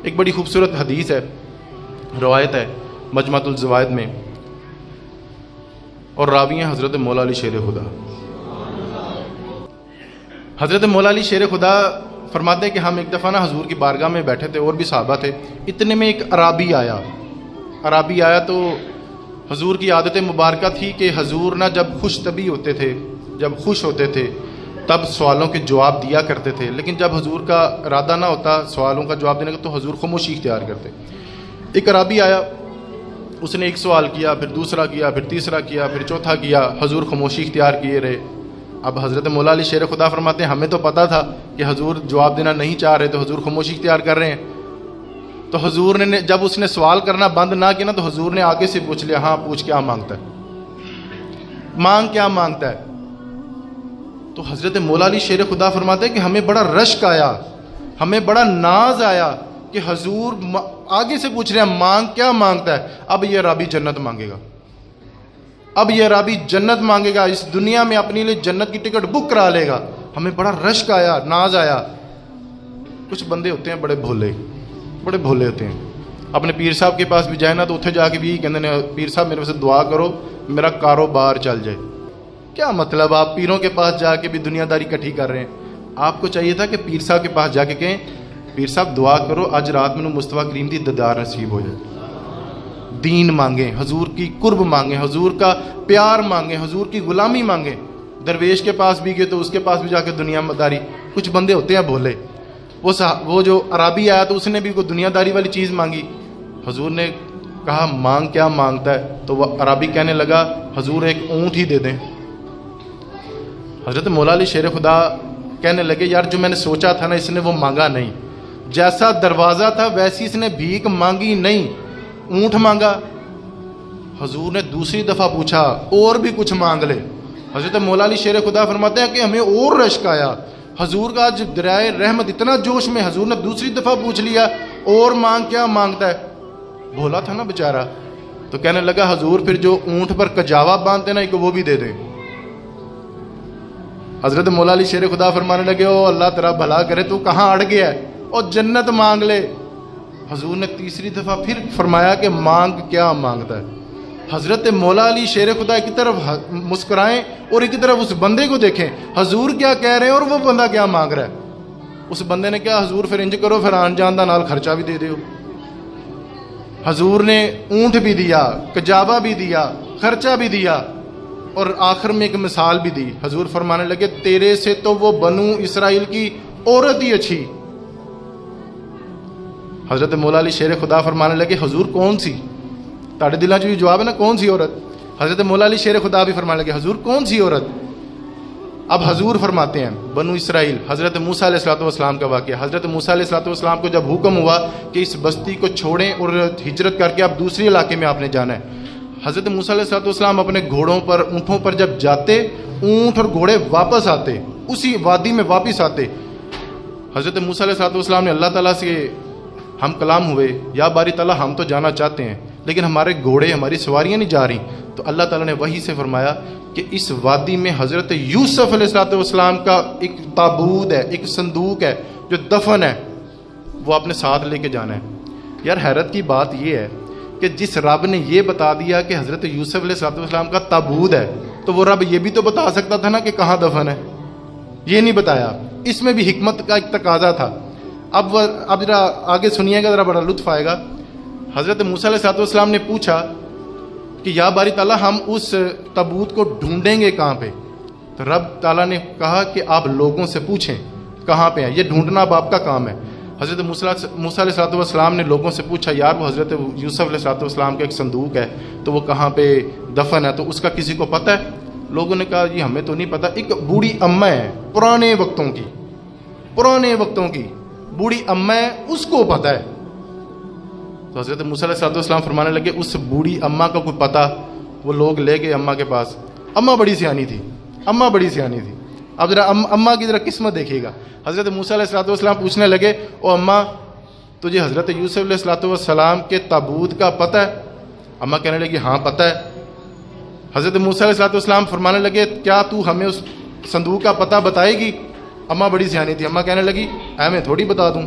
ایک بڑی خوبصورت حدیث ہے، روایت ہے مجمع الزوائد میں، اور راوی ہیں حضرت مولا علی شیر خدا۔ حضرت مولا علی شیر خدا فرماتے ہیں کہ ہم ایک دفعہ نا حضور کی بارگاہ میں بیٹھے تھے، اور بھی صحابہ تھے، اتنے میں ایک عرابی آیا تو حضور کی عادت مبارکہ تھی کہ حضور نا جب خوش طبی ہوتے تھے، جب خوش ہوتے تھے تب سوالوں کے جواب دیا کرتے تھے، لیکن جب حضور کا ارادہ نہ ہوتا سوالوں کا جواب دینے کا تو حضور خاموشی اختیار کرتے۔ ایک عرابی آیا، اس نے ایک سوال کیا، پھر دوسرا کیا، پھر تیسرا کیا، پھر چوتھا کیا، حضور خاموشی اختیار کیے رہے۔ اب حضرت مولا علی شیر خدا فرماتے ہیں ہمیں تو پتہ تھا کہ حضور جواب دینا نہیں چاہ رہے، تو حضور خاموشی اختیار کر رہے ہیں۔ تو حضور نے جب اس نے سوال کرنا بند نہ کیا نا تو حضور نے آگے سے پوچھ لیا، ہاں پوچھ کیا مانگتا ہے، مانگ کیا مانگتا ہے۔ تو حضرت مولا علی شیر خدا فرماتے ہیں کہ ہمیں بڑا رشک آیا، ہمیں بڑا ناز آیا کہ حضور آگے سے پوچھ رہے ہیں مانگ کیا مانگتا ہے۔ اب یہ رابی جنت مانگے گا، اب یہ رابی جنت مانگے گا، اس دنیا میں اپنے لیے جنت کی ٹکٹ بک کرا لے گا۔ ہمیں بڑا رشک آیا، ناز آیا۔ کچھ بندے ہوتے ہیں بڑے بھولے ہوتے ہیں، اپنے پیر صاحب کے پاس بھی جائے نا تو اتنے جا کے بھی کہتے ہیں پیر صاحب میرے سے دعا کرو میرا کاروبار چل جائے۔ کیا مطلب آپ پیروں کے پاس جا کے بھی دنیا داری کٹھی کر رہے ہیں؟ آپ کو چاہیے تھا کہ پیر صاحب کے پاس جا کے کہیں پیر صاحب دعا کرو آج رات میں مصطفیٰ کریم دی دیدار نصیب ہو جائے، دین مانگیں، حضور کی قرب مانگیں، حضور کا پیار مانگیں، حضور کی غلامی مانگیں۔ درویش کے پاس بھی گئے تو اس کے پاس بھی جا کے دنیا داری۔ کچھ بندے ہوتے ہیں بھولے، وہ جو عرابی آیا تو اس نے بھی کوئی دنیا داری والی چیز مانگی۔ حضور نے کہا مانگ کیا مانگتا ہے؟ تو وہ عرابی کہنے لگا حضور ایک اونٹ ہی دے دیں۔ حضرت مولا علی شیر خدا کہنے لگے یار جو میں نے سوچا تھا نا اس نے وہ مانگا نہیں، جیسا دروازہ تھا ویسی اس نے بھیک مانگی نہیں، اونٹ مانگا۔ حضور نے دوسری دفعہ پوچھا اور بھی کچھ مانگ لے۔ حضرت مولا علی شیر خدا فرماتے ہیں کہ ہمیں اور رشک آیا، حضور کا آج دریائے رحمت اتنا جوش میں، حضور نے دوسری دفعہ پوچھ لیا اور مانگ کیا مانگتا ہے؟ بھولا تھا نا بیچارہ، تو کہنے لگا حضور پھر جو اونٹ پر کجاوا باندھتے نا ایک وہ بھی دے دیں۔ حضرت مولا علی شیر خدا فرمانے لگے او اللہ تیرا بھلا کرے تو کہاں اڑ گیا ہے، اور جنت مانگ لے۔ حضور نے تیسری دفعہ پھر فرمایا کہ مانگ کیا مانگتا ہے۔ حضرت مولا علی شیر خدا ایک طرف مسکرائیں اور ایک طرف اس بندے کو دیکھیں حضور کیا کہہ رہے ہیں اور وہ بندہ کیا مانگ رہا ہے۔ اس بندے نے کہا حضور پھر انج کرو پھر آن جان دا نال خرچہ بھی دے دیو۔ حضور نے اونٹ بھی دیا، کجاوا بھی دیا، خرچہ بھی دیا، اور آخر میں ایک مثال بھی دی۔ حضور فرمانے لگے تیرے سے تو وہ بنو اسرائیل کی عورت ہی اچھی۔ حضرت مولا علی شیر خدا فرمانے لگے حضور کون سی؟ تاڑے دلوں جو جواب ہے نا کون سی عورت؟ حضرت مولا علی شیر خدا بھی فرمانے لگے حضور کون سی عورت؟ اب حضور فرماتے ہیں بنو اسرائیل، حضرت موسیٰ علیہ الصلوۃ والسلام کا واقعہ۔ حضرت موسیٰ علیہ الصلوۃ والسلام کو جب حکم ہوا کہ اس بستی کو چھوڑیں اور ہجرت کر کے اب دوسری علاقے میں آپ نے جانا ہے، حضرت موسیٰ علیہ الصلوۃ والسلام اپنے گھوڑوں پر اونٹوں پر جب جاتے، اونٹ اور گھوڑے واپس آتے، اسی وادی میں واپس آتے۔ حضرت موسیٰ علیہ الصلوۃ والسلام نے اللہ تعالیٰ سے ہم کلام ہوئے یا باری تعالیٰ ہم تو جانا چاہتے ہیں لیکن ہمارے گھوڑے ہماری سواریاں نہیں جا رہی۔ تو اللہ تعالیٰ نے وحی سے فرمایا کہ اس وادی میں حضرت یوسف علیہ الصلوۃ والسلام کا ایک تابوت ہے، ایک صندوق ہے جو دفن ہے، وہ اپنے ساتھ لے کے جانا ہے۔ یار حیرت کی بات یہ ہے کہ جس رب نے یہ بتا دیا کہ حضرت یوسف علیہ الصلوۃ والسلام کا تابوت ہے تو وہ رب یہ بھی تو بتا سکتا تھا نا کہ کہاں دفن ہے، یہ نہیں بتایا۔ اس میں بھی حکمت کا ایک تقاضا تھا۔ اب ذرا آگے سنیے گا، ذرا بڑا لطف آئے گا۔ حضرت موسیٰ علیہ الصلوۃ والسلام نے پوچھا کہ یا باری تعالیٰ ہم اس تابوت کو ڈھونڈیں گے کہاں پہ؟ تو رب تعالیٰ نے کہا کہ آپ لوگوں سے پوچھیں کہاں پہ ہیں، یہ ڈھونڈنا اب آپ کا کام ہے۔ حضرت موسیٰ علیہ الصلوۃ والسلام نے لوگوں سے پوچھا یار وہ حضرت یوسف علیہ الصلوۃ والسلام کا ایک صندوق ہے تو وہ کہاں پہ دفن ہے، تو اس کا کسی کو پتہ ہے؟ لوگوں نے کہا جی ہمیں تو نہیں پتہ، ایک بوڑھی اماں ہے پرانے وقتوں کی بوڑھی اماں ہے، اس کو پتہ ہے۔ تو حضرت موسیٰ علیہ الصلوۃ والسلام فرمانے لگے اس بوڑھی اماں کا کوئی پتہ؟ وہ لوگ لے گئے اماں کے پاس، اماں بڑی سیانی تھی۔ اب ذرا اماں کی ذرا قسمت دیکھیے گا۔ حضرت موسیٰ علیہ الصلوۃ والسلام پوچھنے لگے او اماں تجھے حضرت یوسف علیہ الصلوۃ والسلام کے تابوت کا پتہ ہے؟ اماں کہنے لگی ہاں پتہ ہے۔ حضرت موسیٰ علیہ الصلوۃ والسلام فرمانے لگے کیا تو ہمیں اس صندوق کا پتہ بتائے گی؟ اماں بڑی سیانی تھی، اماں کہنے لگی میں تھوڑی بتا دوں،